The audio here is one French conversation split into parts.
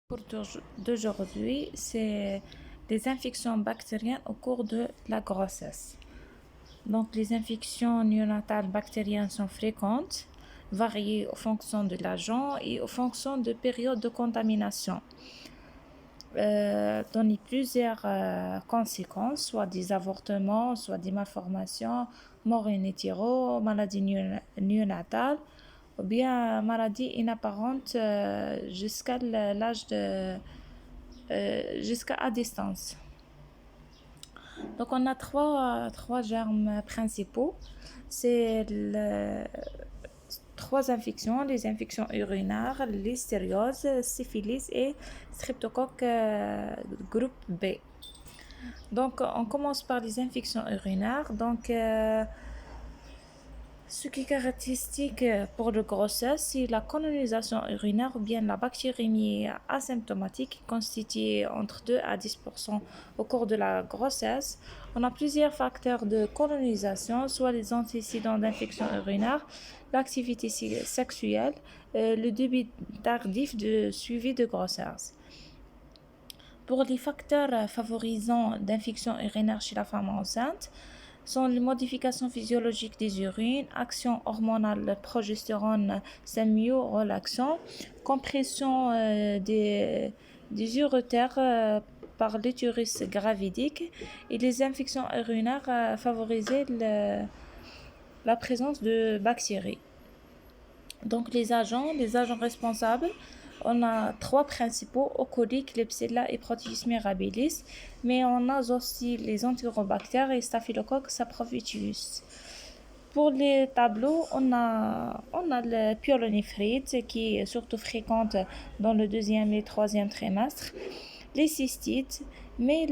Pour d'aujourd'hui, c'est les infections bactériennes au cours de la grossesse. Donc, les infections néonatales bactériennes sont fréquentes, variées en fonction de l'agent et en fonction de périodes de contamination. Donnent plusieurs conséquences, soit des avortements, soit des malformations, mort in utero, maladie néonatale, ou bien maladie inapparente jusqu'à l'âge de jusqu'à à distance. Donc on a trois germes principaux. C'est trois infections, les infections urinaires, les listériose, syphilis et streptocoque groupe B. Donc on commence par les infections urinaires. Donc ce qui est caractéristique pour la grossesse, c'est la colonisation urinaire ou bien la bactériémie asymptomatique qui constitue entre 2 à 10% au cours de la grossesse. On a plusieurs facteurs de colonisation, soit les antécédents d'infection urinaire, l'activité sexuelle, le début tardif de suivi de grossesse. Pour les facteurs favorisants d'infection urinaire chez la femme enceinte, sont les modifications physiologiques des urines, action hormonale progestérone sémio-relaxant, compression des urétères par l'utérus gravidique et les infections urinaires favoriser la présence de bactéries. Donc les agents responsables, on a trois principaux, E. coli, Klebsiella et Proteus mirabilis, mais on a aussi les entérobactères et Staphylococcus saprophytus. Pour les tableaux, on a le pyélonéphrite qui est surtout fréquente dans le deuxième et troisième trimestre, les cystites, mais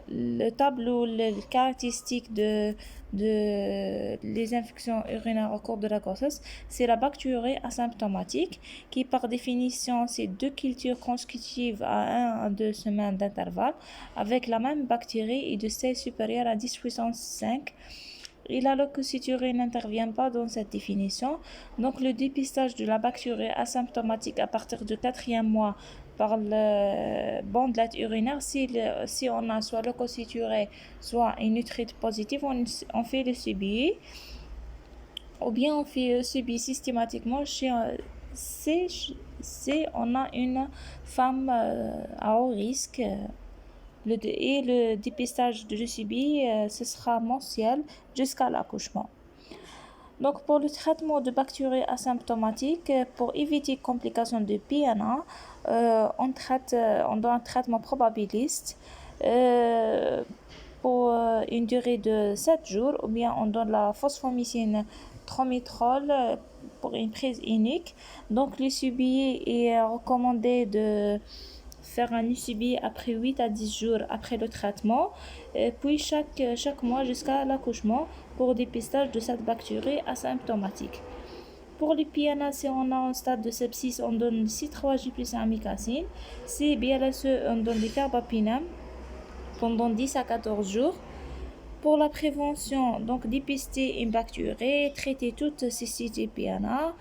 le tableau, les caractéristiques de les infections urinaires au cours de la grossesse, c'est la bactérie asymptomatique qui par définition c'est deux cultures consécutives à 1 à 2 semaines d'intervalle avec la même bactérie et de seuil supérieur à 10 puissance 5. Et la leucocyturée n'intervient pas dans cette définition. Donc le dépistage de la bactérie asymptomatique à partir du 4e mois par le bandelette urinaire, si on a soit leucocyturée, soit une nitrite positive, on fait le CBI. Ou bien on fait le CBI systématiquement si on a une femme à haut risque. Le dépistage de l'ECB, ce sera mensuel jusqu'à l'accouchement. Donc pour le traitement de bactéries asymptomatiques, pour éviter complications de PNA, on donne un traitement probabiliste pour une durée de 7 jours, ou bien on donne la phosphomycine trométrol pour une prise unique. Donc l'ECB est recommandé de faire un UCB après 8 à 10 jours après le traitement, puis chaque mois jusqu'à l'accouchement pour dépistage de cette bactérie asymptomatique. Pour les PNA, si on a un stade de sepsis, on donne C3G plus amikacine. Si BLSE, on donne des carbapinam pendant 10 à 14 jours. Pour la prévention, donc dépister une bactérie, traiter toutes ces cystites PNA.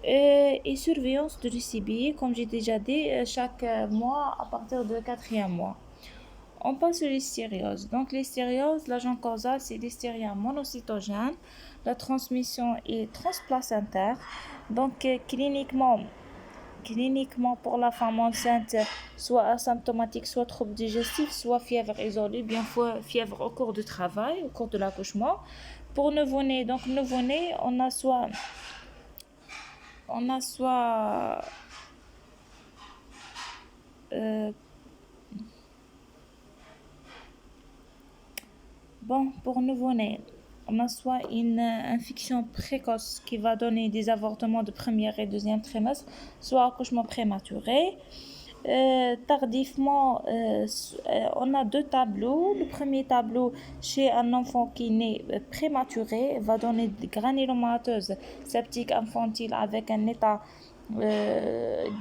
Et surveillance de l'UCB, comme j'ai déjà dit, chaque mois à partir du 4e mois. On passe aux listérioses. Donc listériose, l'agent causal, c'est Listeria monocytogène. La transmission est transplacentaire. Donc cliniquement pour la femme enceinte, soit asymptomatique, soit trouble digestif, soit fièvre isolée, bien fièvre au cours du travail, au cours de l'accouchement. Pour nouveau-né, on a soit pour nouveau-né, on a soit une infection précoce qui va donner des avortements de premier et deuxième trimestre, soit accouchement prématuré. Tardivement, on a deux tableaux. Le premier tableau, chez un enfant qui naît prématuré, va donner des granulomateuses septiques infantiles avec un état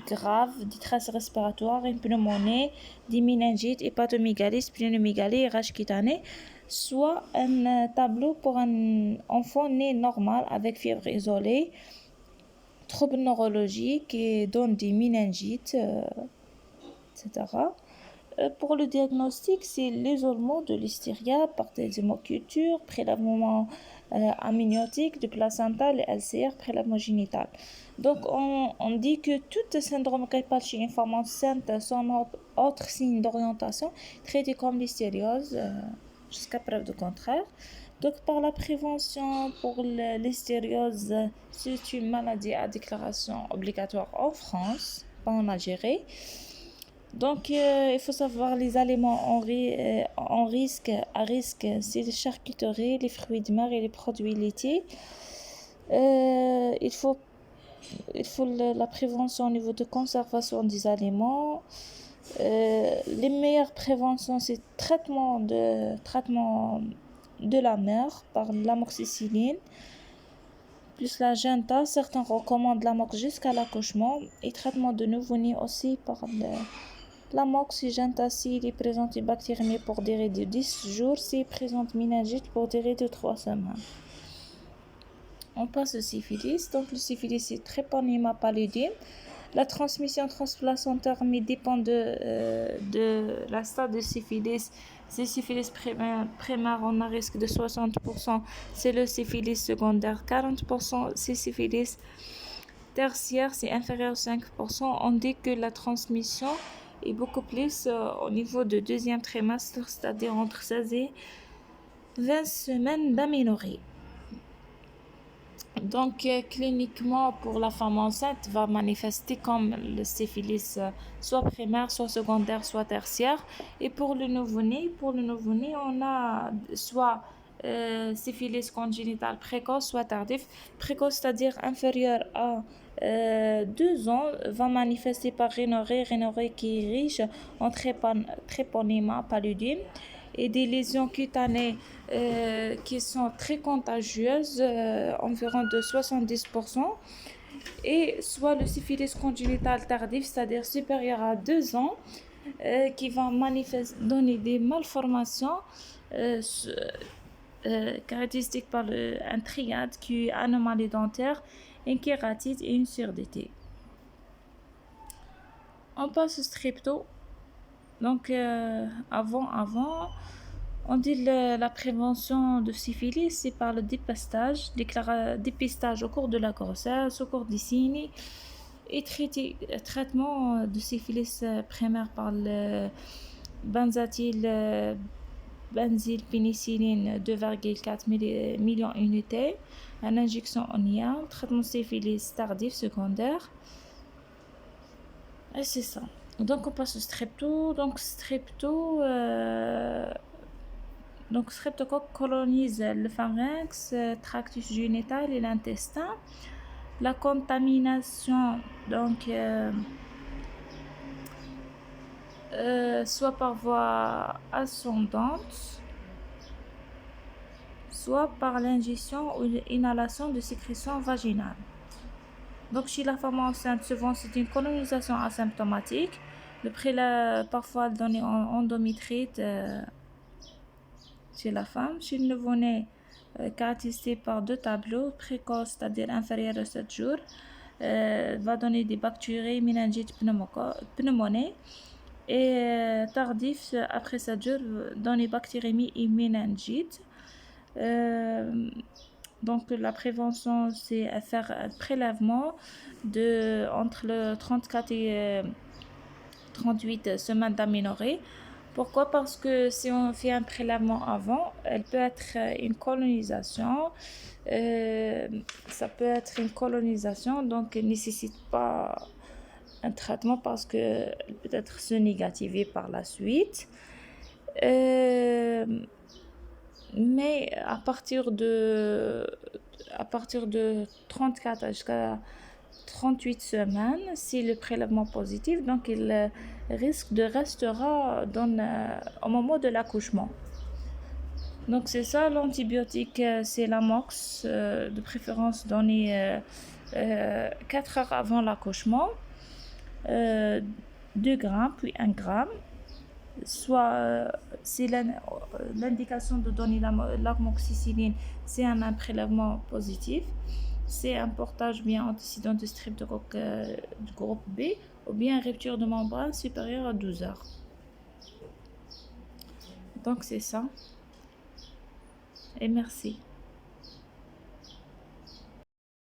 grave, détresse respiratoire, une pneumonie, des méningites, hépatomégalie, splénomégalie, rage cutanée, soit un tableau pour un enfant né normal avec fièvre isolée, troubles neurologiques et donnent des méningites, etc. Pour le diagnostic, c'est l'isolement de l'hystéria par des hémocultures, prélèvement amniotique du placenta, le LCR, prélèvement génital. Donc, on dit que tout syndrome greffal chez une femme enceinte sans autre signe d'orientation, traité comme l'hystériose, jusqu'à preuve du contraire. Donc, par la prévention pour l'hystériose, c'est une maladie à déclaration obligatoire en France, pas en Algérie. Donc, il faut savoir les aliments à risque, c'est les charcuteries, les fruits de mer et les produits laitiers. Il faut la prévention au niveau de conservation des aliments. Les meilleures préventions, c'est traitement de la mère par l'amoxicilline plus la Genta. Certains recommandent l'amox jusqu'à l'accouchement et traitement de nouveau-né aussi par l'amox et Genta s'il est présent une bactérémie pour durée de 10 jours, s'il présente méningite pour durée de 3 semaines. On passe au syphilis. Donc le syphilis c'est Treponema pallidum. La transmission transplacentaire mais dépend de la stade de syphilis. C'est syphilis primaire, on a risque de 60%. C'est le syphilis secondaire, 40%. C'est syphilis tertiaire, c'est inférieur à 5%. On dit que la transmission est beaucoup plus au niveau de deuxième trimestre, c'est-à-dire entre 16 et 20 semaines d'aménorrhée. Donc, cliniquement, pour la femme enceinte, va manifester comme le syphilis, soit primaire, soit secondaire, soit tertiaire. Et pour le nouveau-né, on a soit syphilis congénital précoce, soit tardif. Précoce, c'est-à-dire inférieur à 2 ans, va manifester par rhinorrhée qui est riche en Treponema pallidum et des lésions cutanées qui sont très contagieuses, environ de 70%, et soit le syphilis congénital tardif, c'est-à-dire supérieur à 2 ans, qui va donner des malformations caractéristiques par un triade qui est anomalie dentaire, une kératite et une surdité. On passe au strepto. Donc, avant, on dit la prévention de syphilis, c'est par le dépistage au cours de la grossesse, au cours des signes, et traitement de syphilis primaire par le benzylpénicilline 2,4 millions d'unités, une injection oniale, traitement de syphilis tardif secondaire. Et c'est ça. Donc on passe au strepto. Donc streptocoque colonise le pharynx, tractus génital et l'intestin. La contamination, donc soit par voie ascendante, soit par l'ingestion ou l'inhalation de sécrétions vaginales. Donc chez la femme enceinte, souvent c'est une colonisation asymptomatique. Parfois donné en endométrite chez la femme. Chez le nouveau-né, caractérisé par 2 tableaux, précoce, c'est-à-dire inférieur à 7 jours, va donner des bactéries, méningite, pneumonie. Et tardif, après 7 jours, donner bactérémie et méningite. Donc la prévention, c'est à faire un prélèvement entre le 34 et 38 semaines d'aménorrhée. Pourquoi? Parce que si on fait un prélèvement avant, elle peut être une colonisation. Ça peut être une colonisation, donc elle ne nécessite pas un traitement parce qu'elle peut être se négativer par la suite. Mais à partir de 34 jusqu'à 38 semaines, si le prélèvement positif, donc il risque de restera au moment de l'accouchement. Donc c'est ça, l'antibiotique, c'est l'amox, de préférence donné 4 heures avant l'accouchement, 2 grammes puis 1 gramme. Soit c'est l'indication de donner l'amoxicilline, c'est un prélèvement positif. c'est un portage bien antécédent de strip du groupe B ou bien rupture de membrane supérieure à 12 heures. Donc c'est ça et merci.